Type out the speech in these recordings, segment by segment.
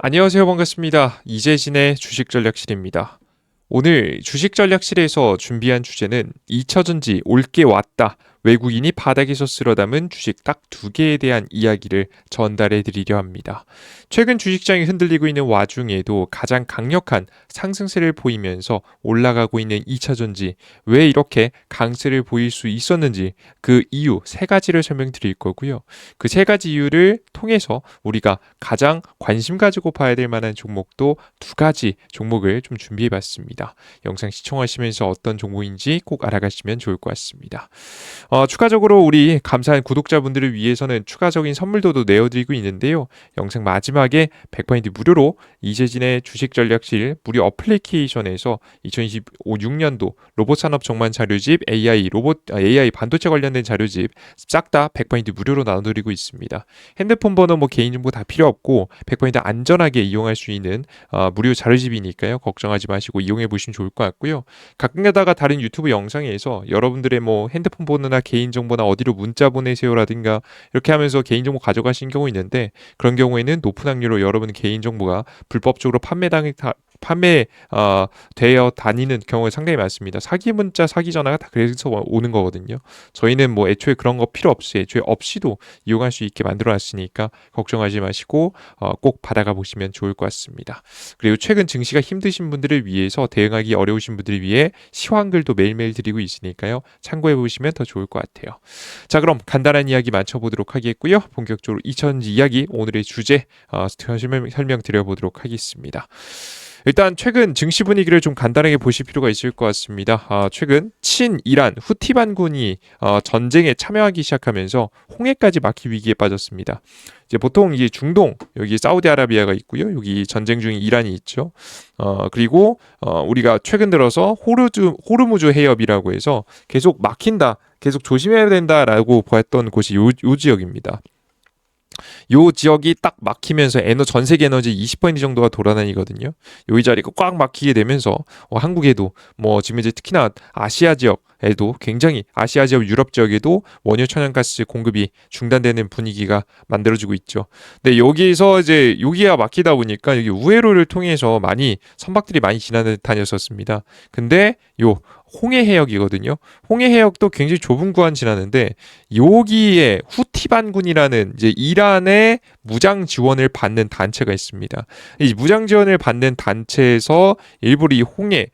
안녕하세요. 반갑습니다. 이재진의 주식전략실입니다. 오늘 주식전략실에서 준비한 주제는 2차전지 올게 왔다. 외국인이 바닥에서 쓸어 담은 주식 딱 두 개에 대한 이야기를 전달해 드리려 합니다. 최근 주식장이 흔들리고 있는 와중에도 가장 강력한 상승세를 보이면서 올라가고 있는 2차전지 왜 이렇게 강세를 보일 수 있었는지 그 이유 세 가지를 설명드릴 거고요. 그 세 가지 이유를 통해서 우리가 가장 관심 가지고 봐야 될 만한 종목도 두 가지 종목을 좀 준비해 봤습니다. 영상 시청하시면서 어떤 종목인지 꼭 알아가시면 좋을 것 같습니다. 추가적으로 우리 감사한 구독자분들을 위해서는 추가적인 선물도 내어드리고 있는데요. 영상 마지막에 100% 무료로 이재진의 주식전략실 무료 어플리케이션에서 2025-6년도 로봇산업 정말 자료집, AI 반도체 관련된 자료집 싹 다 100% 무료로 나눠드리고 있습니다. 핸드폰 번호 개인정보 다 필요 없고 100% 안전하게 이용할 수 있는 무료 자료집이니까요. 걱정하지 마시고 이용해 보시면 좋을 것 같고요. 가끔가다가 다른 유튜브 영상에서 여러분들의 핸드폰 번호나 개인정보나 어디로 문자 보내세요라든가 이렇게 하면서 개인정보 가져가신 경우 있는데 그런 경우에는 높은 확률로 여러분 개인정보가 불법적으로 되어 다니는 경우가 상당히 많습니다. 사기 문자, 사기 전화가 다 그래서 오는 거거든요. 저희는 애초에 그런 거 필요 없이 애초에 없이도 이용할 수 있게 만들어 놨으니까 걱정하지 마시고 꼭 받아가 보시면 좋을 것 같습니다. 그리고 최근 증시가 힘드신 분들을 위해서 대응하기 어려우신 분들을 위해 시황글도 매일매일 드리고 있으니까요. 참고해 보시면 더 좋을 것 같아요. 자, 그럼 간단한 이야기 맞춰보도록 하겠고요. 본격적으로 2000지 이야기 오늘의 주제 설명 드려보도록 하겠습니다. 일단 최근 증시 분위기를 좀 간단하게 보실 필요가 있을 것 같습니다. 최근 친이란 후티 반군이 전쟁에 참여하기 시작하면서 홍해까지 막힐 위기에 빠졌습니다. 이제 보통 이제 중동 여기 사우디아라비아가 있고요. 여기 전쟁 중인 이란이 있죠. 그리고 우리가 최근 들어서 호르무즈 해협이라고 해서 계속 막힌다, 계속 조심해야 된다라고 보았던 곳이 요 지역입니다. 요 지역이 딱 막히면서 전 세계 에너지 20% 정도가 돌아다니거든요. 요 자리가 꽉 막히게 되면서 한국에도 지금 이제 특히나 아시아 지역에도 굉장히 아시아 지역, 유럽 지역에도 원유 천연가스 공급이 중단되는 분위기가 만들어지고 있죠. 근데 여기서 이제 여기가 막히다 보니까 여기 우회로를 통해서 선박들이 많이 지나다녔었습니다. 근데 요 홍해 해역이거든요. 홍해 해역도 굉장히 좁은 구간 지나는데 여기에 후티 반군이라는 이제 이란의 무장 지원을 받는 단체가 있습니다. 이 무장 지원을 받는 단체에서 일부러 이 홍해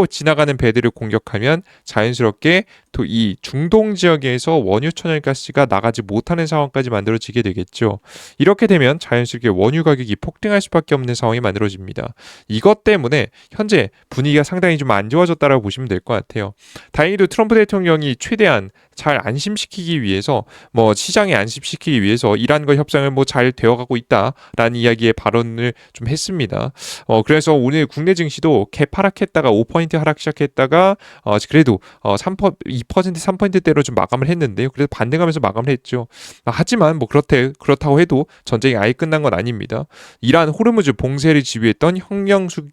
지나가는 배들을 공격하면 자연스럽게 또 이 중동 지역에서 원유 천연가스가 나가지 못하는 상황까지 만들어지게 되겠죠. 이렇게 되면 자연스럽게 원유 가격이 폭등할 수밖에 없는 상황이 만들어집니다. 이것 때문에 현재 분위기가 상당히 좀 안 좋아졌다라고 보시면 될 것 같아요. 다행히도 트럼프 대통령이 최대한 잘 안심시키기 위해서 시장에 안심시키기 위해서 이란과 협상을 잘 되어가고 있다라는 이야기의 발언을 좀 했습니다. 그래서 오늘 국내 증시도 하락했다가 5% 하락 시작했다가 그래도 2% 3%대로 좀 마감을 했는데요. 그래서 반등하면서 마감을 했죠. 하지만 그렇다고 해도 전쟁이 아예 끝난 건 아닙니다. 이란 호르무즈 봉쇄를 지휘했던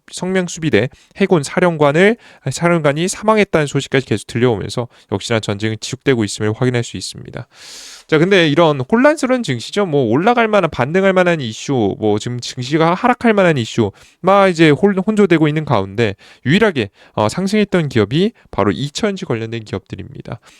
성명수비대 해군 사령관이 사망했다는 소식까지 계속 들려오면서 역시나 전쟁은 지속되고 있음을 확인할 수 있습니다. 자, 근데 이런 혼란스러운 증시죠. 올라갈 만한 반등할 만한 이슈, 지금 증시가 하락할 만한 이슈, 이제 혼조되고 있는 가운데 유일하게 상승했던 기업이 바로 2차전지 관련된 기업들입니다.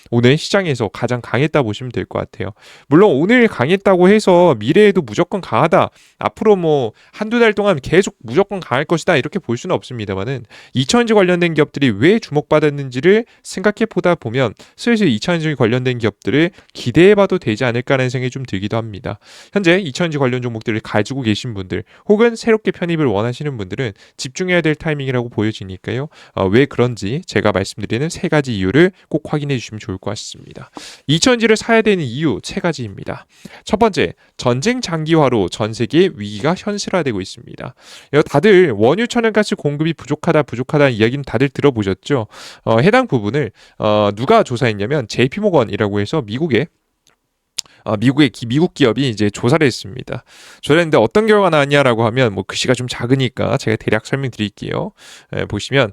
오늘 시장에서 가장 강했다 보시면 될 것 같아요. 물론 오늘 강했다고 해서 미래에도 무조건 강하다, 앞으로 한두 달 동안 계속 무조건 강할 것이다 이렇게 볼 수는 없습니다만은 2차전지 관련된 기업들이 왜 주목받았는지를 생각해 보다 보면 슬슬 2차전지 관련된 기업들을 기대해봐도 되지 않을까라는 생각이 좀 들기도 합니다. 현재 2차전지 관련 종목들을 가지고 계신 분들 혹은 새롭게 편입을 원하시는 분들은 집중해야 될 타이밍이라고 보여지니까요. 왜 그런지 제가 말씀드리는 세 가지 이유를 꼭 확인해 주시면 좋을 것 같습니다. 2차전지를 사야 되는 이유 세 가지입니다. 첫 번째, 전쟁 장기화로 전 세계 위기가 현실화되고 있습니다. 다들 원유 천연가스 공급이 부족하다 이야기는 다들 들어보셨죠? 해당 부분을 누가 조사했냐면 JP모건이라고 해서 미국의 미국 기업이 이제 조사를 했습니다. 조사했는데 어떤 결과가 나왔냐라고 하면 뭐 글씨가 좀 작으니까 제가 대략 설명드릴게요. 보시면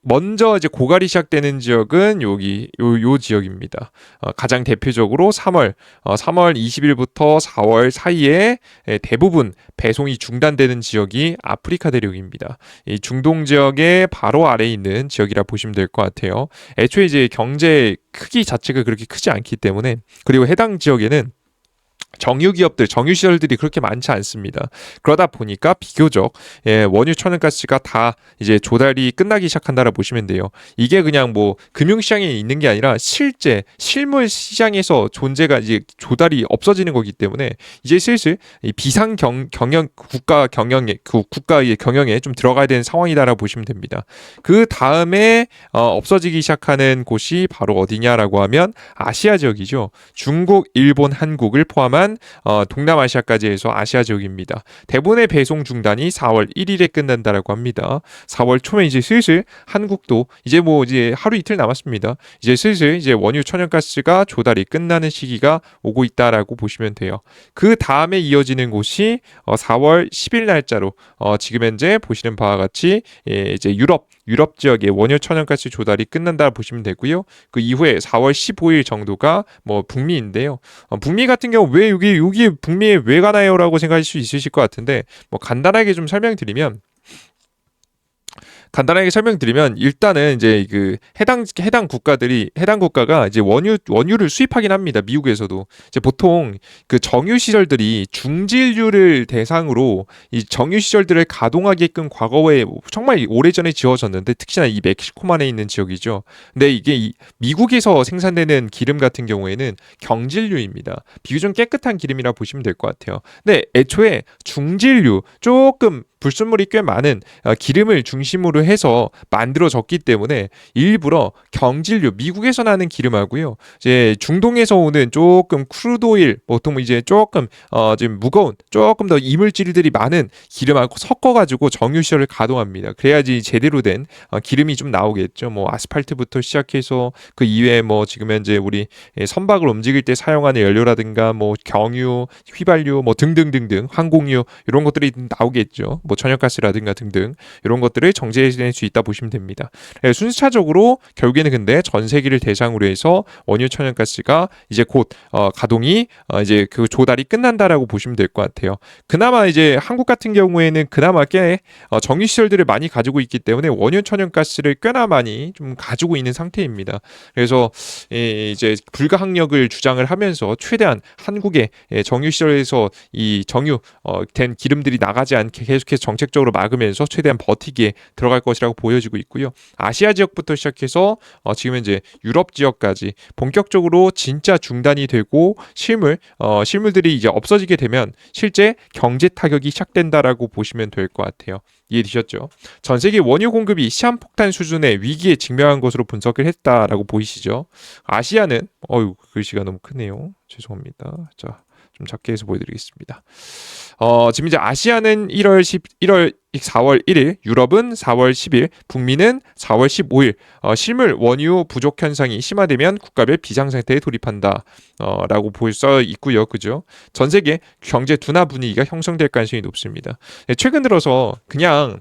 먼저 이제 고갈이 시작되는 지역은 요 지역입니다. 가장 대표적으로 3월 20일부터 4월 사이에 대부분 배송이 중단되는 지역이 아프리카 대륙입니다. 이 중동 지역의 바로 아래에 있는 지역이라 보시면 될 것 같아요. 애초에 이제 경제 크기 자체가 그렇게 크지 않기 때문에, 그리고 해당 지역에는 정유기업들, 정유시설들이 그렇게 많지 않습니다. 그러다 보니까 비교적 원유 천연가스가 다 이제 조달이 끝나기 시작한다라 보시면 돼요. 이게 그냥 뭐 금융시장에 있는 게 아니라 실제 실물 시장에서 존재가 이제 조달이 없어지는 거기 때문에 이제 슬슬 이 국가의 경영에 좀 들어가야 되는 상황이다라 보시면 됩니다. 그 다음에 없어지기 시작하는 곳이 바로 어디냐라고 하면 아시아 지역이죠. 중국, 일본, 한국을 포함한 동남아시아까지 해서 아시아 지역입니다. 대부분의 배송 중단이 4월 1일에 끝난다라고 합니다. 4월 초면 이제 슬슬 한국도 이제 하루 이틀 남았습니다. 이제 슬슬 이제 원유 천연가스가 조달이 끝나는 시기가 오고 있다라고 보시면 돼요. 그 다음에 이어지는 곳이 4월 10일 날짜로 지금 현재 보시는 바와 같이 이제 유럽 지역의 원유 천연가스 조달이 끝난다 보시면 되고요. 그 이후에 4월 15일 정도가 뭐 북미인데요. 북미 같은 경우 왜 여기 북미에 왜 가나요라고 생각하실 수 있으실 것 같은데, 뭐 간단하게 설명드리면 일단은 이제 그 해당 국가가 이제 원유를 수입하긴 합니다. 미국에서도 이제 보통 그 정유 시설들이 중진류를 대상으로 이 정유 시설들을 가동하게끔 과거에 정말 오래전에 지어졌는데, 특히나 이 멕시코만에 있는 지역이죠. 근데 이게 미국에서 생산되는 기름 같은 경우에는 경질류입니다. 비교적 깨끗한 기름이라 보시면 될 것 같아요. 근데 애초에 중진류 조금 불순물이 꽤 많은 기름을 중심으로 해서 만들어졌기 때문에 일부러 경질류, 미국에서 나는 기름하고요, 이제 중동에서 오는 조금 크루드오일, 보통 이제 조금 좀 무거운, 조금 더 이물질들이 많은 기름하고 섞어가지고 정유시설을 가동합니다. 그래야지 제대로 된 기름이 좀 나오겠죠. 뭐 아스팔트부터 시작해서 그 이외에 뭐 지금 현재 우리 선박을 움직일 때 사용하는 연료라든가 뭐 경유, 휘발유, 뭐 등등등등, 항공유 이런 것들이 나오겠죠. 뭐 천연가스라든가 등등 이런 것들을 정제해낼 수 있다 보시면 됩니다. 순차적으로 결국에는 근데 전 세계를 대상으로 해서 원유 천연가스가 이제 곧 가동이 이제 그 조달이 끝난다라고 보시면 될 것 같아요. 그나마 이제 한국 같은 경우에는 그나마 꽤 정유 시설들을 많이 가지고 있기 때문에 원유 천연가스를 꽤나 많이 좀 가지고 있는 상태입니다. 그래서 이제 불가항력을 주장을 하면서 최대한 한국의 정유 시설에서 이 정유 된 기름들이 나가지 않게 계속해서 정책적으로 막으면서 최대한 버티기에 들어갈 것이라고 보여지고 있고요. 아시아 지역부터 시작해서 지금 이제 유럽 지역까지 본격적으로 진짜 중단이 되고 실물들이 이제 없어지게 되면 실제 경제 타격이 시작된다라고 보시면 될 것 같아요. 이해되셨죠? 전 세계 원유 공급이 시한폭탄 수준의 위기에 직면한 것으로 분석을 했다라고 보이시죠? 아시아는 글씨가 너무 크네요. 죄송합니다. 자, 좀 작게 해서 보여드리겠습니다. 지금 이제 아시아는 4월 1일, 유럽은 4월 10일, 북미는 4월 15일 실물 원유 부족 현상이 심화되면 국가별 비상상태에 돌입한다 라고 써 있고요. 그죠? 전 세계 경제 둔화 분위기가 형성될 가능성이 높습니다. 최근 들어서 그냥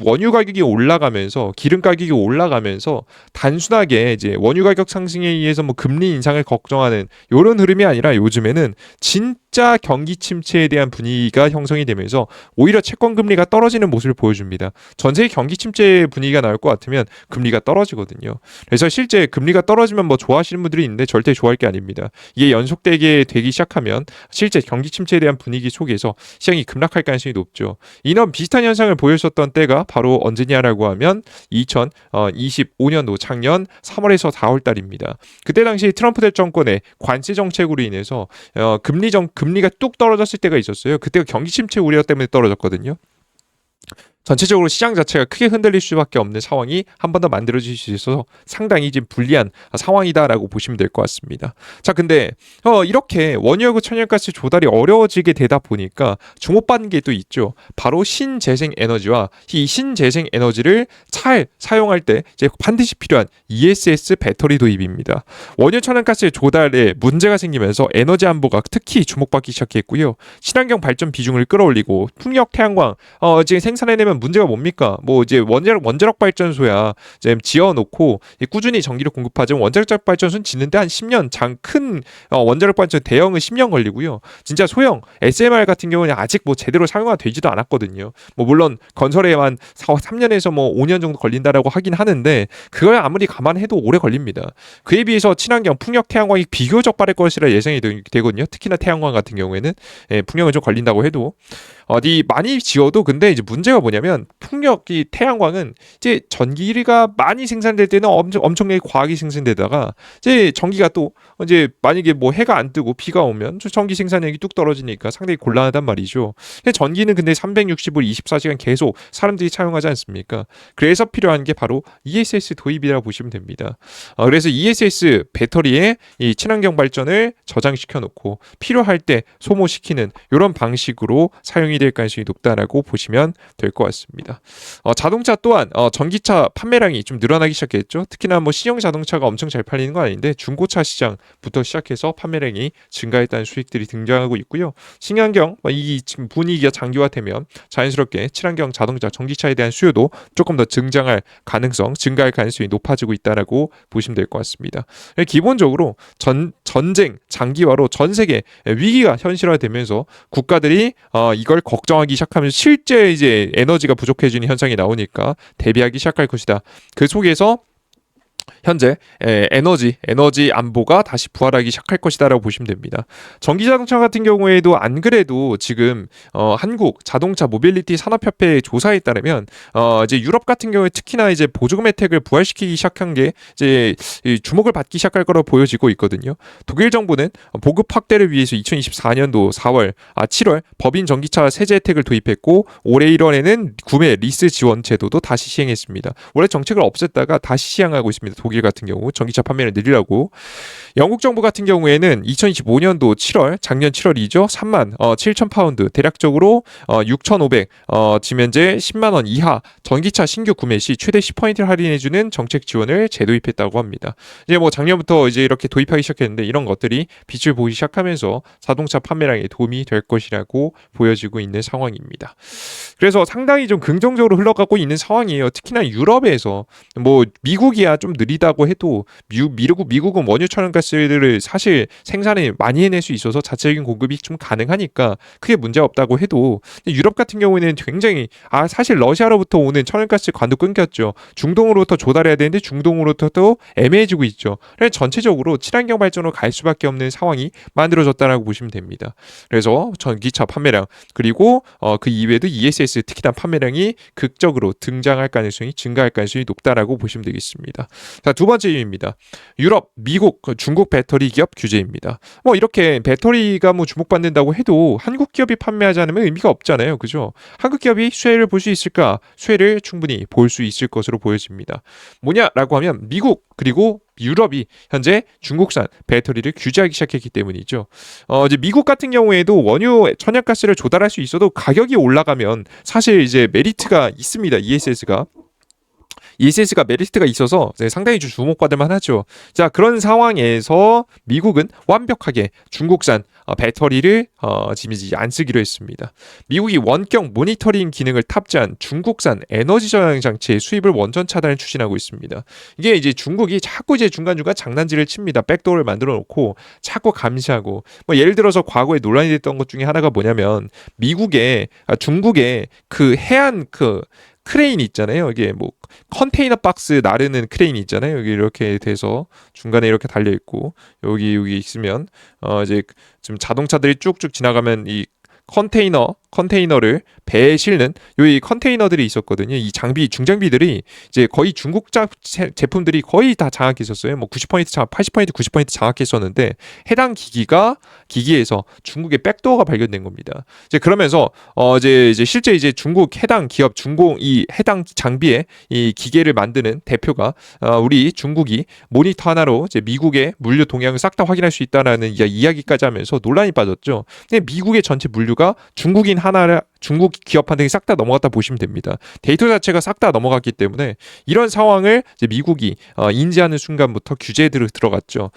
원유 가격이 올라가면서 기름 가격이 올라가면서 단순하게 이제 원유 가격 상승에 의해서 뭐 금리 인상을 걱정하는 이런 흐름이 아니라, 요즘에는 진짜 경기 침체에 대한 분위기가 형성이 되면서 오히려 채권 금리가 떨어지는 모습을 보여줍니다. 전세계 경기 침체 분위기가 나올 것 같으면 금리가 떨어지거든요. 그래서 실제 금리가 떨어지면 뭐 좋아하시는 분들이 있는데 절대 좋아할 게 아닙니다. 이게 연속되게 되기 시작하면 실제 경기 침체에 대한 분위기 속에서 시장이 급락할 가능성이 높죠. 이런 비슷한 현상을 보였었던 때가 바로 언제냐라고 하면 2025년도 작년 3월에서 4월 달입니다. 그때 당시 트럼프 대정권의 관세 정책으로 인해서 금리가 뚝 떨어졌을 때가 있었어요. 그때가 경기 침체 우려 때문에 떨어졌거든요. 전체적으로 시장 자체가 크게 흔들릴 수밖에 없는 상황이 한 번 더 만들어질 수 있어서 상당히 지금 불리한 상황이다라고 보시면 될 것 같습니다. 자, 근데 이렇게 원유하고 천연가스 조달이 어려워지게 되다 보니까 주목받는 게 또 있죠. 바로 신재생 에너지와 이 신재생 에너지를 잘 사용할 때 이제 반드시 필요한 ESS 배터리 도입입니다. 원유 천연가스의 조달에 문제가 생기면서 에너지 안보가 특히 주목받기 시작했고요. 친환경 발전 비중을 끌어올리고 풍력, 태양광 지금 생산해내면 문제가 뭡니까? 뭐 이제 원자력 발전소야 이제 지어놓고 꾸준히 전기를 공급하지만 원자력 발전소는 짓는데 한 10년 큰 원자력 발전소 대형은 10년 걸리고요. 진짜 소형 SMR 같은 경우는 아직 뭐 제대로 사용화 되지도 않았거든요. 뭐 물론 건설에만 3년에서 뭐 5년 정도 걸린다라고 하긴 하는데 그걸 아무리 감안해도 오래 걸립니다. 그에 비해서 친환경 풍력 태양광이 비교적 빠를 것이라 예상이 되거든요. 특히나 태양광 같은 경우에는 풍력은 좀 걸린다고 해도 어디 많이 지어도 근데 이제 문제가 뭐냐면 풍력이 태양광은 이제 전기가 많이 생산될 때는 엄청나게 과하게 생산되다가 이제 전기가 또 이제 만약에 뭐 해가 안 뜨고 비가 오면 전기 생산량이 뚝 떨어지니까 상당히 곤란하단 말이죠. 근데 전기는 근데 365일 24시간 계속 사람들이 사용하지 않습니까? 그래서 필요한 게 바로 ESS 도입이라고 보시면 됩니다. 그래서 ESS 배터리에 이 친환경 발전을 저장시켜 놓고 필요할 때 소모시키는 이런 방식으로 사용이 될 가능성이 높다라고 보시면 될 것 같습니다. 자동차 또한 전기차 판매량이 좀 늘어나기 시작했죠. 특히나 뭐 신형 자동차가 엄청 잘 팔리는 건 아닌데 중고차 시장부터 시작해서 판매량이 증가했다는 수익들이 등장하고 있고요. 친환경 이 지금 분위기가 장기화되면 자연스럽게 친환경 자동차 전기차에 대한 수요도 조금 더 증가할 가능성이 높아지고 있다라고 보시면 될 것 같습니다. 기본적으로 전쟁 장기화로 전 세계 위기가 현실화되면서 국가들이 이걸 걱정하기 시작하면 실제 이제 에너지가 부족해지는 현상이 나오니까 대비하기 시작할 것이다. 그 속에서 현재 에너지 안보가 다시 부활하기 시작할 것이다라고 보시면 됩니다. 전기자동차 같은 경우에도 안 그래도 지금 한국 자동차 모빌리티 산업협회 조사에 따르면 이제 유럽 같은 경우에 특히나 이제 보조금 혜택을 부활시키기 시작한 게 이제 주목을 받기 시작할 거로 보여지고 있거든요. 독일 정부는 보급 확대를 위해서 2024년도 7월 법인 전기차 세제 혜택을 도입했고 올해 1월에는 구매 리스 지원 제도도 다시 시행했습니다. 원래 정책을 없앴다가 다시 시행하고 있습니다. 독일 같은 경우 전기차 판매를 늘리라고. 영국 정부 같은 경우에는 2025년도 7월 작년 7월이죠. 3만 7천 파운드 대략적으로 6,500 지금 현재 10만 원 이하 전기차 신규 구매 시 최대 10%를 할인해주는 정책 지원을 재도입했다고 합니다. 이제 뭐 작년부터 이제 이렇게 도입하기 시작했는데 이런 것들이 빛을 보기 시작하면서 자동차 판매량에 도움이 될 것이라고 보여지고 있는 상황입니다. 그래서 상당히 좀 긍정적으로 흘러가고 있는 상황이에요. 특히나 유럽에서 뭐 미국이야 좀 느리다고 해도 미국은 원유 천연가스를 사실 생산을 많이 해낼 수 있어서 자체적인 공급이 좀 가능하니까 크게 문제 없다고 해도 유럽 같은 경우에는 굉장히 사실 러시아로부터 오는 천연가스 관도 끊겼죠. 중동으로부터 조달해야 되는데 중동으로부터도 애매해지고 있죠. 그래서 전체적으로 친환경 발전으로 갈 수밖에 없는 상황이 만들어졌다라고 보시면 됩니다. 그래서 전기차 판매량 그리고 그 이외에도 ESS 특히나 판매량이 극적으로 증가할 가능성이 높다라고 보시면 되겠습니다. 자, 두 번째 이유입니다. 유럽, 미국, 중국 배터리 기업 규제입니다. 뭐 이렇게 배터리가 뭐 주목받는다고 해도 한국 기업이 판매하지 않으면 의미가 없잖아요. 그죠? 한국 기업이 수혜를 볼 수 있을까? 수혜를 충분히 볼 수 있을 것으로 보여집니다. 뭐냐라고 하면 미국 그리고 유럽이 현재 중국산 배터리를 규제하기 시작했기 때문이죠. 이제 미국 같은 경우에도 원유 천연가스를 조달할 수 있어도 가격이 올라가면 사실 이제 메리트가 있습니다. ESS가 메리트가 있어서 상당히 주목받을 만하죠. 자, 그런 상황에서 미국은 완벽하게 중국산 배터리를 지금 이제 안 쓰기로 했습니다. 미국이 원격 모니터링 기능을 탑재한 중국산 에너지 저장 장치의 수입을 원전 차단을 추진하고 있습니다. 이게 이제 중국이 자꾸 이제 중간중간 장난질을 칩니다. 백도어를 만들어 놓고 자꾸 감시하고 뭐 예를 들어서 과거에 논란이 됐던 것 중에 하나가 뭐냐면 중국의 그 해안 크레인 있잖아요. 이게 뭐 컨테이너 박스 나르는 크레인 있잖아요. 여기 이렇게 돼서 중간에 이렇게 달려 있고 여기 있으면 이제 지금 자동차들이 쭉쭉 지나가면 이 컨테이너 컨테이너를 배에 실는 이 컨테이너들이 있었거든요. 이 장비 중장비들이 이제 거의 중국 제품들이 거의 다 장악했었어요. 뭐 90% 80% 90% 장악했었는데 해당 기기에서 중국의 백도어가 발견된 겁니다. 이제 그러면서 이제 실제 이제 중국 해당 기업 이 해당 장비의 이 기계를 만드는 대표가 우리 중국이 모니터 하나로 이제 미국의 물류 동향을 싹 다 확인할 수 있다라는 이야기까지 하면서 논란이 빠졌죠. 근데 미국의 전체 물류가 중국 기업한테 싹 다 넘어갔다 보시면 됩니다. 데이터 자체가 싹 다 넘어갔기 때문에 이런 상황을 이제 미국이 인지하는 순간부터 규제들이 들어갔죠.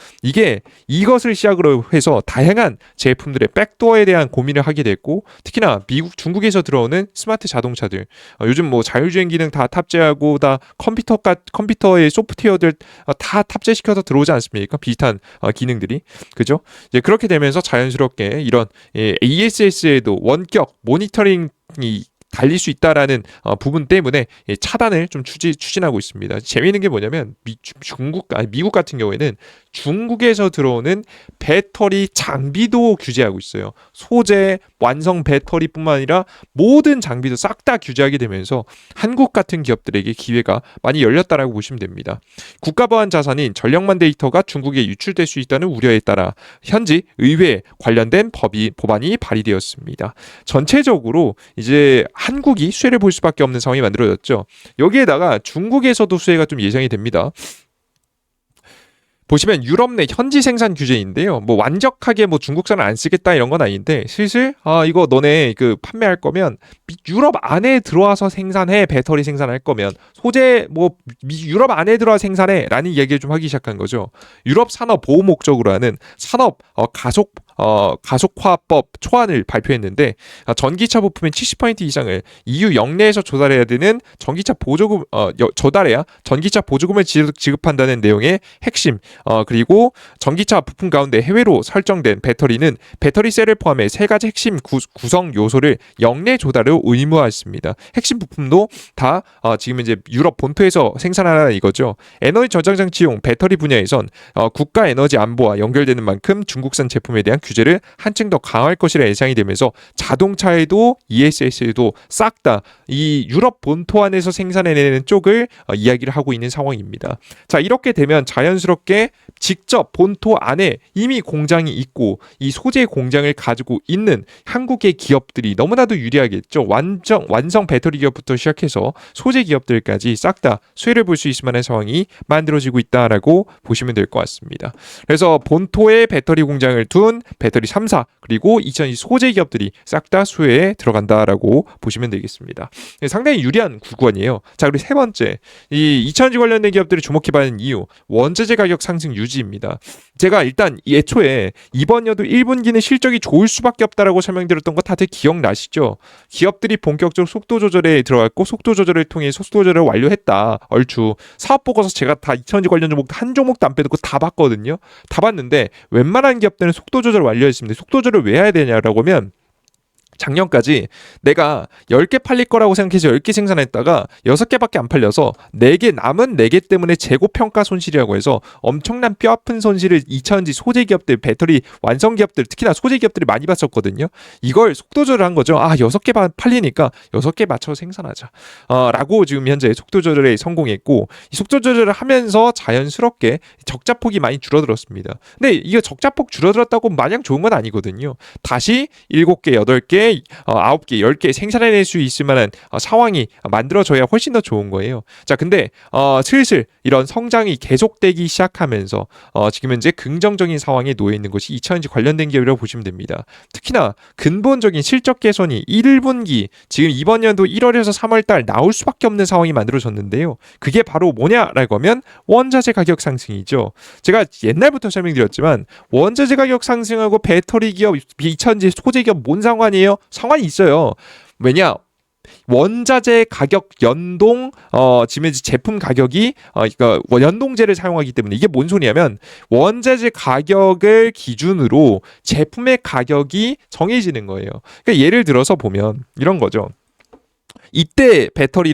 이것을 시작으로 해서 다양한 제품들의 백도어에 대한 고민을 하게 됐고, 특히나 중국에서 들어오는 스마트 자동차들, 요즘 뭐 자율주행 기능 다 탑재하고 다 컴퓨터의 소프트웨어들 다 탑재시켜서 들어오지 않습니까? 비슷한 기능들이, 그죠? 이제 그렇게 되면서 자연스럽게 이런 ASS에도 원격 모니터링이 달릴 수 있다라는 부분 때문에 차단을 좀 추진하고 있습니다. 재미있는 게 뭐냐면 미국 같은 경우에는 중국에서 들어오는 배터리 장비도 규제하고 있어요. 소재, 완성 배터리뿐만 아니라 모든 장비도 싹 다 규제하게 되면서 한국 같은 기업들에게 기회가 많이 열렸다라고 보시면 됩니다. 국가보안 자산인 전력망 데이터가 중국에 유출될 수 있다는 우려에 따라 현지 의회에 관련된 법안이 발의되었습니다. 전체적으로 이제 한국이 수혜를 볼 수밖에 없는 상황이 만들어졌죠. 여기에다가 중국에서도 수혜가 좀 예상이 됩니다. 보시면 유럽 내 현지 생산 규제인데요. 뭐 완벽하게 뭐 중국산을 안 쓰겠다 이런 건 아닌데, 슬슬 이거 너네 판매할 거면 유럽 안에 들어와서 생산해. 배터리 생산할 거면 소재 뭐 유럽 안에 들어와 생산해라는 이야기를 좀 하기 시작한 거죠. 유럽 산업 보호 목적으로 하는 산업 가속화법 초안을 발표했는데, 전기차 부품의 70% 이상을 EU 영내에서 조달해야 되는 전기차 보조금 조달해야 전기차 보조금을 지급한다는 내용의 핵심, 그리고 전기차 부품 가운데 해외로 설정된 배터리는 배터리셀을 포함해 3가지 핵심 구성 요소를 영내 조달을 의무화했습니다. 핵심 부품도 다 지금 이제 유럽 본토에서 생산하라는 이거죠. 에너지 저장 장치용 배터리 분야에선 국가 에너지 안보와 연결되는 만큼 중국산 제품에 대한 규제를 한층 더 강화할 것이라 예상이 되면서 자동차에도 ESS에도 싹 다 이 유럽 본토 안에서 생산해내는 쪽을 이야기를 하고 있는 상황입니다. 자, 이렇게 되면 자연스럽게 직접 본토 안에 이미 공장이 있고 이 소재 공장을 가지고 있는 한국의 기업들이 너무나도 유리하겠죠. 완성 배터리 기업부터 시작해서 소재 기업들까지 싹 다 수혜를 볼 수 있을 만한 상황이 만들어지고 있다라고 보시면 될 것 같습니다. 그래서 본토에 배터리 공장을 둔 배터리 3사 그리고 2020 소재 기업들이 싹 다 수혜에 들어간다라고 보시면 되겠습니다. 상당히 유리한 구간이에요. 자, 그리고 세 번째, 이 2000지 관련된 기업들이 주목해봐야 하는 이유, 원자재 가격 상승 유지입니다. 제가 일단 애초에 이번 연도 1분기는 실적이 좋을 수밖에 없다라고 설명드렸던 거 다들 기억나시죠? 기업들이 본격적으로 속도 조절에 들어갔고 속도 조절을 통해 속도 조절을 완료했다. 얼추 사업 보고서 제가 다 2000지 관련 종목 한 종목도 안 빼놓고 다 봤거든요. 다 봤는데 웬만한 기업들은 속도 조절 완료했습니다. 속도 조절을 왜 해야 되냐라고 하면, 작년까지 내가 10개 팔릴 거라고 생각해서 10개 생산했다가 6개밖에 안 팔려서 4개 남은 4개 때문에 재고평가 손실이라고 해서 엄청난 뼈아픈 손실을 2000지 소재 기업들, 배터리 완성 기업들, 특히나 소재 기업들이 많이 봤었거든요. 이걸 속도 조절한 거죠. 6개 팔리니까 6개 맞춰서 생산하자. 라고 지금 현재 속도 조절에 성공했고, 이 속도 조절을 하면서 자연스럽게 적자폭이 많이 줄어들었습니다. 근데 이게 적자폭 줄어들었다고 마냥 좋은 건 아니거든요. 다시 7개, 8개 9개, 10개 생산해낼 수 있을 만한 상황이 만들어져야 훨씬 더 좋은 거예요. 자, 근데 슬슬 이런 성장이 계속되기 시작하면서 지금 현재 긍정적인 상황에 놓여 있는 것이 2000지 관련된 기업이라고 보시면 됩니다. 특히나 근본적인 실적 개선이 1분기, 지금 이번 연도 1월에서 3월달 나올 수밖에 없는 상황이 만들어졌는데요. 그게 바로 뭐냐라고 하면 원자재 가격 상승이죠. 제가 옛날부터 설명드렸지만 원자재 가격 상승하고 배터리 기업, 2000지 소재 기업 뭔 상관이에요? 상관이 있어요. 왜냐? 원자재 가격 연동, 지금 제품 가격이 그러니까 연동제를 사용하기 때문에, 이게 뭔 소리냐면 원자재 가격을 기준으로 제품의 가격이 정해지는 거예요. 그러니까 예를 들어서 보면 이런 거죠. 이때 배터리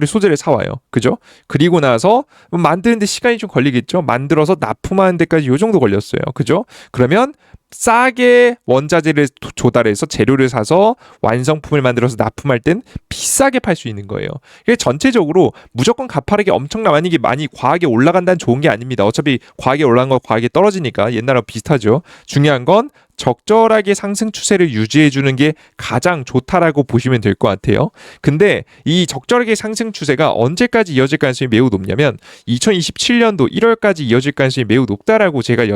소재를 사와요. 그죠? 그리고 나서 만드는데 시간이 좀 걸리겠죠? 만들어서 납품하는 데까지 요 정도 걸렸어요. 그죠? 그러면 싸게 원자재를 조달해서 재료를 사서 완성품을 만들어서 납품할 땐 비싸게 팔 수 있는 거예요. 그래서 전체적으로 무조건 가파르게 엄청나 많이 과하게 올라간다는 좋은 게 아닙니다. 어차피 과하게 올라간 거 과하게 떨어지니까 옛날하고 비슷하죠. 중요한 건 적절하게 상승 추세를 유지해 주는 게 가장 좋다라고 보시면 될 것 같아요. 근데 이 적절하게 상승 추세가 언제까지 이어질 가능성이 매우 높냐면 2027년도 1월까지 이어질 가능성이 매우 높다라고 제가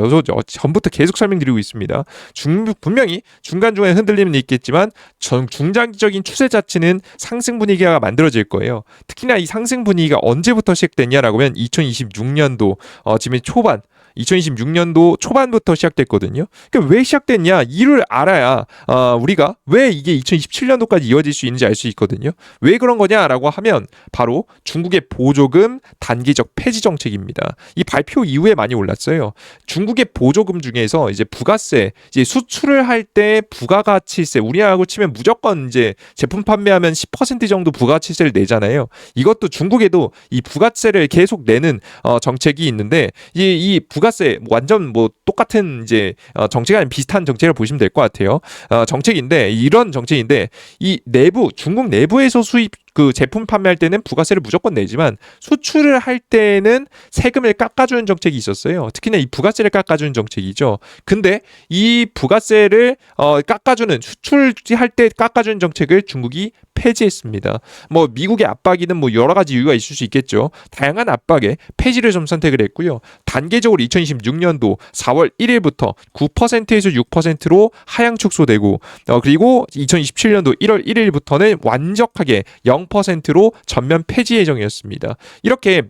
전부터 계속 설명드리고 있습니다. 분명히 중간중간에 흔들림은 있겠지만 중장기적인 추세 자체는 상승 분위기가 만들어질 거예요. 특히나 이 상승 분위기가 언제부터 시작됐냐라고 하면 2026년도 지금 초반 2026년도 초반부터 시작됐거든요. 그러니까 왜 시작됐냐 이를 알아야 우리가 왜 이게 2027년도까지 이어질 수 있는지 알 수 있거든요. 왜 그런 거냐라고 하면 바로 중국의 보조금 단기적 폐지 정책입니다. 이 발표 이후에 많이 올랐어요. 중국의 보조금 중에서 이제 부가세, 이제 수출을 할 때 부가가치세, 우리하고 치면 무조건 이제 제품 판매하면 10% 정도 부가가치세를 내잖아요. 이것도 중국에도 이 부가세를 계속 내는 정책이 있는데 이 부가세 완전 뭐 똑같은 이제 정책이 아닌 비슷한 정책을 보시면 될 것 같아요. 정책인데 이런 정책인데 이 내부 중국 내부에서 수입 그 제품 판매할 때는 부가세를 무조건 내지만 수출을 할 때는 세금을 깎아주는 정책이 있었어요. 특히나 이 부가세를 깎아주는 정책이죠. 근데 이 부가세를 깎아주는 수출할 때 깎아주는 정책을 중국이 폐지했습니다. 뭐 미국의 압박이든 뭐 여러 가지 이유가 있을 수 있겠죠. 다양한 압박에 폐지를 좀 선택을 했고요. 단계적으로 2026년도 4월 1일부터 9%에서 6%로 하향 축소되고 그리고 2027년도 1월 1일부터는 완벽하게 0%로 전면 폐지 예정이었습니다. 이렇게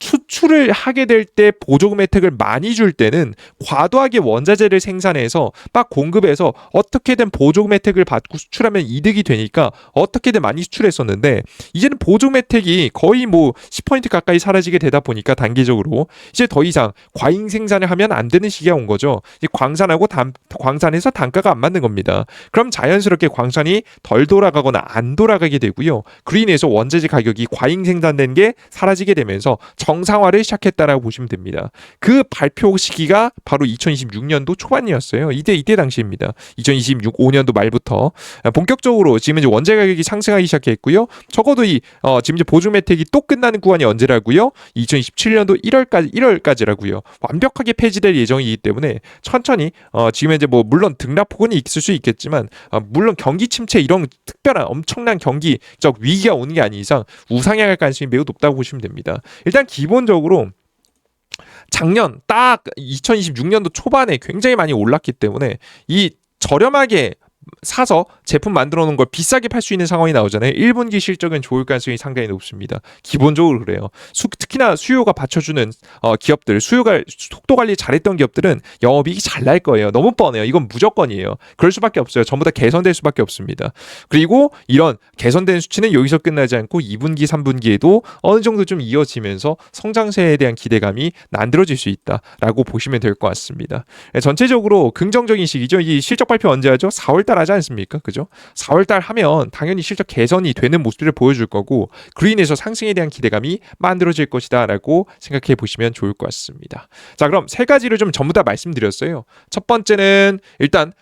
수출을 하게 될 때 보조금 혜택을 많이 줄 때는 과도하게 원자재를 생산해서 막 공급해서 어떻게든 보조금 혜택을 받고 수출하면 이득이 되니까 어떻게든 많이 수출했었는데 이제는 보조금 혜택이 거의 뭐 10% 가까이 사라지게 되다 보니까 단기적으로 이제 더 이상 과잉 생산을 하면 안 되는 시기가 온 거죠. 이제 광산에서 단가가 안 맞는 겁니다. 그럼 자연스럽게 광산이 덜 돌아가거나 안 돌아가게 되고요. 그로 인해서 원자재 가격이 과잉 생산된 게 사라지게 되면서 정상화를 시작했다라고 보시면 됩니다. 그 발표 시기가 바로 2026년도 초반이었어요. 이때 당시입니다. 2025년도 말부터 본격적으로 지금 이제 원재 가격이 상승하기 시작했고요. 적어도 지금 이제 보조금 혜택이 또 끝나는 구간이 언제라고요? 2027년도 1월까지라고요. 완벽하게 폐지될 예정이기 때문에 천천히 지금 이제 뭐 물론 등락폭은 있을 수 있겠지만 물론 경기 침체 이런 특별한 엄청난 경기적 위기가 오는 게 아닌 이상 우상향할 가능성이 매우 높다고 보시면 됩니다. 일단 기본적으로 작년 딱 2026년도 초반에 굉장히 많이 올랐기 때문에 이 저렴하게 사서 제품 만들어 놓은 걸 비싸게 팔 수 있는 상황이 나오잖아요. 1분기 실적은 좋을 가능성이 상당히 높습니다. 기본적으로 그래요. 특히나 수요가 받쳐주는 기업들, 수요가 속도 관리 잘했던 기업들은 영업이익이 잘 날 거예요. 너무 뻔해요. 이건 무조건이에요. 그럴 수밖에 없어요. 전부 다 개선될 수밖에 없습니다. 그리고 이런 개선된 수치는 여기서 끝나지 않고 2분기, 3분기에도 어느 정도 좀 이어지면서 성장세에 대한 기대감이 만들어질 수 있다라고 보시면 될 것 같습니다. 전체적으로 긍정적인 시기죠. 이 실적 발표 언제 하죠? 4월달 하지 않습니까? 그죠? 4월달 하면 당연히 실적 개선이 되는 모습을 보여줄 거고 그로 인해서 상승에 대한 기대감이 만들어질 것이다 라고 생각해 보시면 좋을 것 같습니다. 자, 그럼 세 가지를 좀 전부 다 말씀드렸어요. 첫 번째는 일단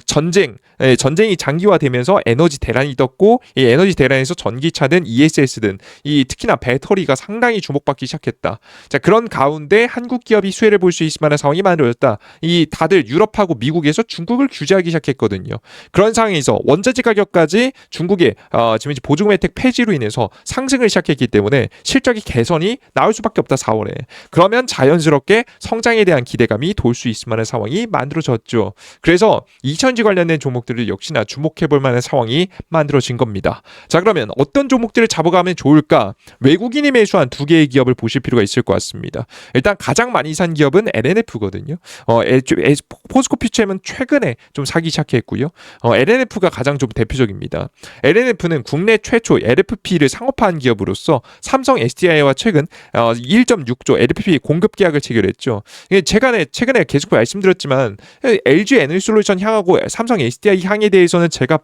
전쟁이 장기화되면서 에너지 대란이 떴고 이 에너지 대란에서 전기차든 ESS든 이 특히나 배터리가 상당히 주목받기 시작했다. 자, 그런 가운데 한국 기업이 수혜를 볼 수 있을 만한 상황이 만들어졌다. 이 다들 유럽하고 미국에서 중국을 규제하기 시작했거든요. 그런 상황에서 원자재 가격까지 중국의 지금 이제 보조금 혜택 폐지로 인해서 상승을 시작했기 때문에 실적이 개선이 나올 수밖에 없다. 4월에. 그러면 자연스럽게 성장에 대한 기대감이 돌 수 있을 만한 상황이 만들어졌죠. 그래서 2000지 관련된 종목들을 역시나 주목해 볼 만한 상황이 만들어진 겁니다. 자, 그러면 어떤 종목들을 잡아가면 좋을까? 외국인이 매수한 두 개의 기업을 보실 필요가 있을 것 같습니다. 일단 가장 많이 산 기업은 LNF거든요. 포스코 퓨처엠은 최근에 좀 사기 시작했고요. LNF가 가장 좀 대표적입니다. LNF는 국내 최초 LFP를 상업화한 기업으로서 삼성 SDI와 최근 1.6조 LFP 공급 계약을 체결했죠. 최근에 계속 말씀드렸지만 LG 에너지솔루션 향하고 삼성 SDI 향에 대해서는 제가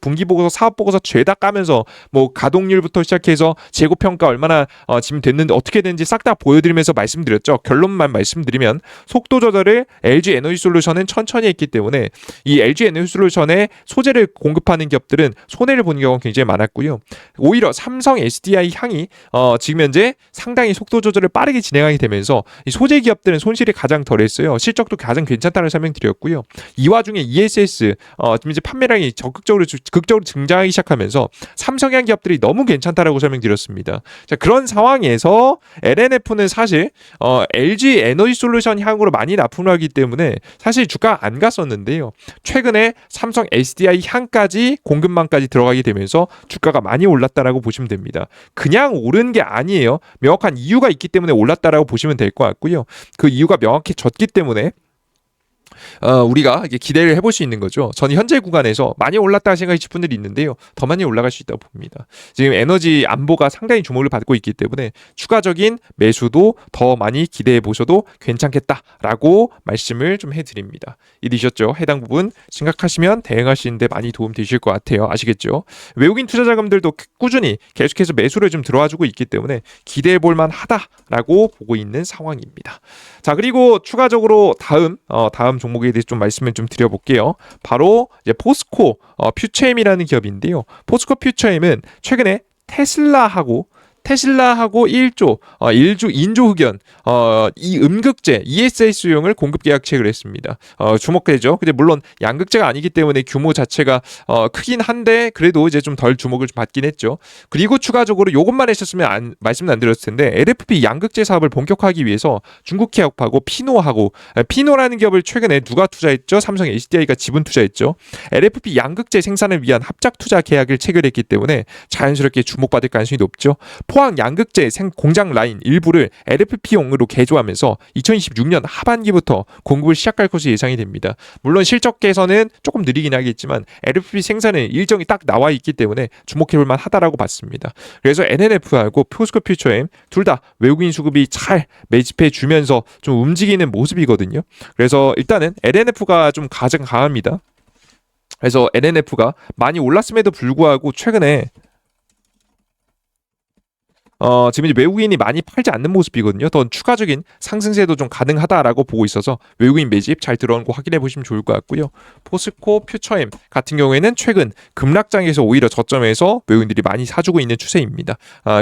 분기 보고서, 사업 보고서 죄다 까면서 뭐 가동률부터 시작해서 재고 평가 얼마나 지금 됐는데 어떻게 되는지 싹 다 보여드리면서 말씀드렸죠. 결론만 말씀드리면 속도 조절을 LG 에너지솔루션은 천천히 했기 때문에 이 LG 에너지솔루션에 소재를 공급하는 기업들은 손해를 보는 경우가 굉장히 많았고요. 오히려 삼성 SDI 향이 지금 현재 상당히 속도 조절을 빠르게 진행하게 되면서 이 소재 기업들은 손실이 가장 덜했어요. 실적도 가장 괜찮다는 설명드렸고요. 이 와중에 ESS 지금 이제 판매량이 극적으로 증가하기 시작하면서 삼성향 기업들이 너무 괜찮다라고 설명드렸습니다. 자, 그런 상황에서 LNF는 사실 LG 에너지솔루션 향으로 많이 납품을 하기 때문에 사실 주가가 안 갔었는데요. 최근에 삼성 SDI 향까지 공급망까지 들어가게 되면서 주가가 많이 올랐다라고 보시면 됩니다. 그냥 오른 게 아니에요. 명확한 이유가 있기 때문에 올랐다라고 보시면 될 것 같고요. 그 이유가 명확히 졌기 때문에 우리가 기대를 해볼 수 있는 거죠. 저는 현재 구간에서 많이 올랐다 생각하실 분들이 있는데요. 더 많이 올라갈 수 있다고 봅니다. 지금 에너지 안보가 상당히 주목을 받고 있기 때문에 추가적인 매수도 더 많이 기대해 보셔도 괜찮겠다라고 말씀을 좀 해드립니다. 이해되셨죠? 해당 부분 생각하시면 대응하시는데 많이 도움 되실 것 같아요. 아시겠죠? 외국인 투자자금들도 꾸준히 계속해서 매수를 좀 들어와주고 있기 때문에 기대해 볼 만하다라고 보고 있는 상황입니다. 자, 그리고 추가적으로 다음 종목에 대해서 좀 말씀을 좀 드려볼게요. 바로 이제 포스코 퓨처엠이라는 기업인데요. 포스코 퓨처엠은 최근에 테슬라하고 1조 인조 흑연 이 음극재 ESS용을 공급 계약 체결을 했습니다. 주목되죠. 근데 물론 양극재가 아니기 때문에 규모 자체가 크긴 한데 그래도 이제 좀 덜 주목을 좀 받긴 했죠. 그리고 추가적으로 요것만 했었으면 말씀은 안 드렸을 텐데 LFP 양극재 사업을 본격화하기 위해서 중국 기업하고 피노라는 기업을 최근에 누가 투자했죠? 삼성 SDI가 지분 투자했죠. LFP 양극재 생산을 위한 합작 투자 계약을 체결했기 때문에 자연스럽게 주목받을 가능성이 높죠. 포항 양극재 공장 라인 일부를 LFP용으로 개조하면서 2026년 하반기부터 공급을 시작할 것으로 예상이 됩니다. 물론 실적 개선은 조금 느리긴 하겠지만 LFP 생산은 일정이 딱 나와 있기 때문에 주목해볼 만하다라고 봤습니다. 그래서 NNF하고 포스코 퓨처엠 둘 다 외국인 수급이 잘 매집해 주면서 좀 움직이는 모습이거든요. 그래서 일단은 NNF가 좀 가장 강합니다. 그래서 NNF가 많이 올랐음에도 불구하고 최근에 지금 이제 외국인이 많이 팔지 않는 모습이거든요. 더 추가적인 상승세도 좀 가능하다라고 보고 있어서 외국인 매집 잘 들어오는 거 확인해 보시면 좋을 것 같고요. 포스코 퓨처엠 같은 경우에는 최근 급락장에서 오히려 저점에서 외국인들이 많이 사주고 있는 추세입니다.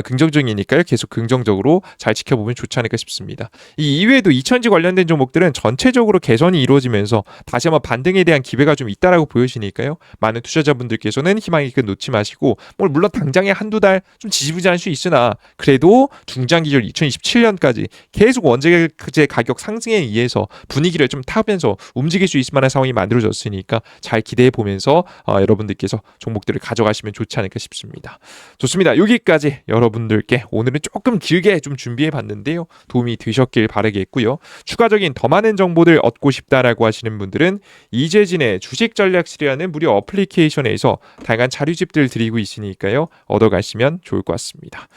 긍정적이니까요. 계속 긍정적으로 잘 지켜보면 좋지 않을까 싶습니다. 이 이외에도 2000지 관련된 종목들은 전체적으로 개선이 이루어지면서 다시 한번 반등에 대한 기회가 좀 있다라고 보여지니까요. 많은 투자자분들께서는 희망이 큰 놓지 마시고 물론 당장에 한두 달 좀 지지부진할 수 있으나 그래도 중장기적 2027년까지 계속 원재재 가격 상승에 의해서 분위기를 좀 타면서 움직일 수 있을 만한 상황이 만들어졌으니까 잘 기대해 보면서 여러분들께서 종목들을 가져가시면 좋지 않을까 싶습니다. 좋습니다. 여기까지 여러분들께 오늘은 조금 길게 좀 준비해 봤는데요. 도움이 되셨길 바라겠고요. 추가적인 더 많은 정보들 얻고 싶다라고 하시는 분들은 이재진의 주식전략실이라는 무료 어플리케이션에서 다양한 자료집들 드리고 있으니까요. 얻어가시면 좋을 것 같습니다.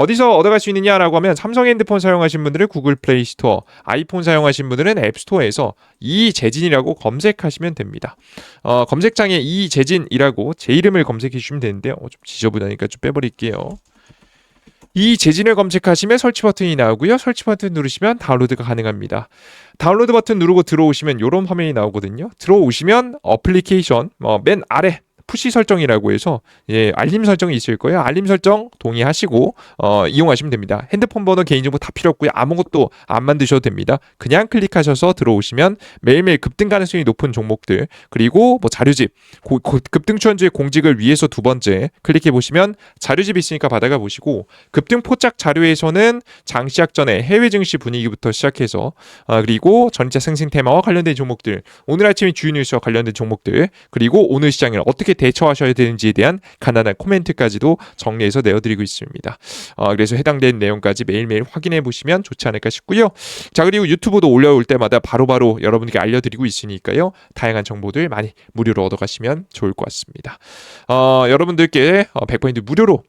어디서 얻어갈 수 있느냐라고 하면 삼성 핸드폰 사용하신 분들은 구글 플레이 스토어, 아이폰 사용하신 분들은 앱 스토어에서 이재진이라고 검색하시면 됩니다. 검색창에 이재진이라고 제 이름을 검색해 주시면 되는데요. 좀 지저분하니까 좀 빼버릴게요. 이재진을 검색하시면 설치 버튼이 나오고요. 설치 버튼 누르시면 다운로드가 가능합니다. 다운로드 버튼 누르고 들어오시면 이런 화면이 나오거든요. 들어오시면 어플리케이션 맨 아래 푸시 설정이라고 해서 알림 설정이 있을 거예요. 알림 설정 동의하시고 이용하시면 됩니다. 핸드폰 번호, 개인정보 다 필요 없고요. 아무것도 안 만드셔도 됩니다. 그냥 클릭하셔서 들어오시면 매일매일 급등 가능성이 높은 종목들 그리고 자료집 급등 추천주의 공직을 위해서 두 번째 클릭해 보시면 자료집 있으니까 받아가 보시고 급등 포착 자료에서는 장 시작 전에 해외 증시 분위기부터 시작해서 그리고 전자 상승 테마와 관련된 종목들 오늘 아침에 주요 뉴스와 관련된 종목들 그리고 오늘 시장을 어떻게 대처하셔야 되는지에 대한 간단한 코멘트까지도 정리해서 내어드리고 있습니다. 그래서 해당된 내용까지 매일매일 확인해 보시면 좋지 않을까 싶고요. 자, 그리고 유튜브도 올려올 때마다 바로바로 여러분께 알려드리고 있으니까요. 다양한 정보들 많이 무료로 얻어가시면 좋을 것 같습니다. 여러분들께 100% 무료로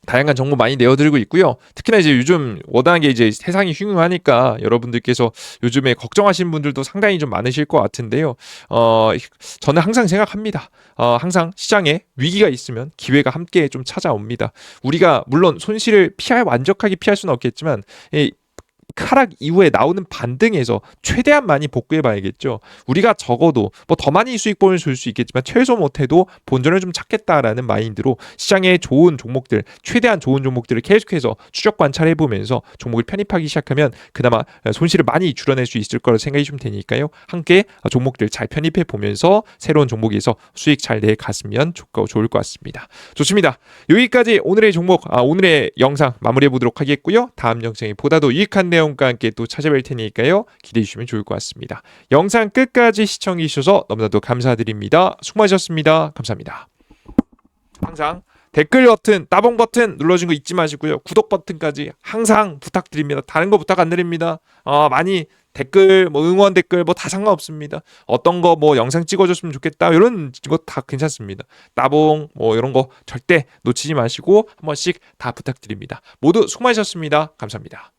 다양한 정보 많이 내어드리고 있고요. 특히나 이제 요즘 워낙에 이제 세상이 흉흉하니까 여러분들께서 요즘에 걱정하시는 분들도 상당히 좀 많으실 것 같은데요. 저는 항상 생각합니다. 항상 시장에 위기가 있으면 기회가 함께 좀 찾아옵니다. 우리가 물론 손실을 완벽하게 피할 수는 없겠지만 하락 이후에 나오는 반등에서 최대한 많이 복구해 봐야겠죠. 우리가 적어도 뭐 더 많이 수익본을 줄 수 있겠지만 최소 못해도 본전을 좀 찾겠다라는 마인드로 시장의 좋은 종목들, 최대한 좋은 종목들을 계속해서 추적 관찰해 보면서 종목을 편입하기 시작하면 그나마 손실을 많이 줄여낼 수 있을 거라 생각이 좀 되니까요. 함께 종목들 잘 편입해 보면서 새로운 종목에서 수익 잘 내갔으면 좋을 것 같습니다. 좋습니다. 여기까지 오늘의 종목, 오늘의 영상 마무리해 보도록 하겠고요. 다음 영상에 보다 더 유익한 내용과 함께 또 찾아뵐 테니까요. 기대해 주시면 좋을 것 같습니다. 영상 끝까지 시청해 주셔서 너무나도 감사드립니다. 수고 많으셨습니다. 감사합니다. 항상 댓글 버튼, 따봉 버튼 눌러준 거 잊지 마시고요. 구독 버튼까지 항상 부탁드립니다. 다른 거 부탁 안 드립니다. 많이 댓글, 뭐 응원 댓글 뭐 다 상관없습니다. 어떤 거 뭐 영상 찍어줬으면 좋겠다 이런 거 다 괜찮습니다. 따봉 뭐 이런 거 절대 놓치지 마시고 한 번씩 다 부탁드립니다. 모두 수고 많으셨습니다. 감사합니다.